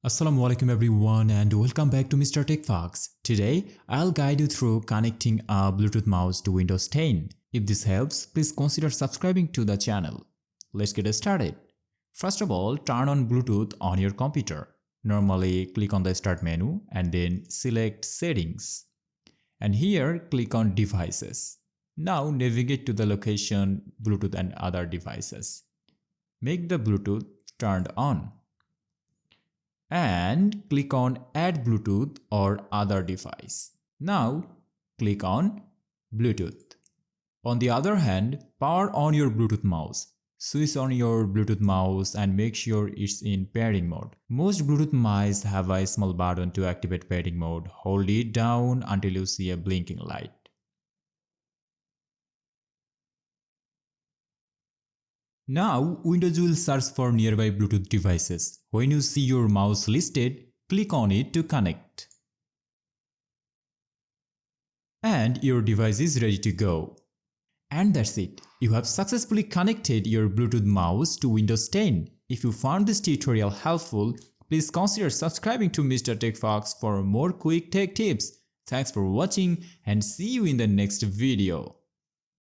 Assalamualaikum everyone and welcome back to Mr. TECHFOX. Today, I'll guide you through connecting a Bluetooth mouse to Windows 10. If this helps, please consider subscribing to the channel. Let's get started. First of all, turn on Bluetooth on your computer. Normally, click on the Start menu and then select Settings. And here, click on Devices. Now, navigate to the location Bluetooth and other devices. Make the Bluetooth turned on. And click on Add Bluetooth or other device. Now click on Bluetooth. On the other hand, power on your Bluetooth mouse. Switch on your Bluetooth mouse and make sure it's in pairing mode. Most Bluetooth mice have a small button to activate pairing mode. Hold it down until you see a blinking light. Now, Windows will search for nearby Bluetooth devices. When you see your mouse listed, click on it to connect. And your device is ready to go. And that's it. You have successfully connected your Bluetooth mouse to Windows 10. If you found this tutorial helpful, please consider subscribing to Mr. TECHFOX for more quick tech tips. Thanks for watching and see you in the next video.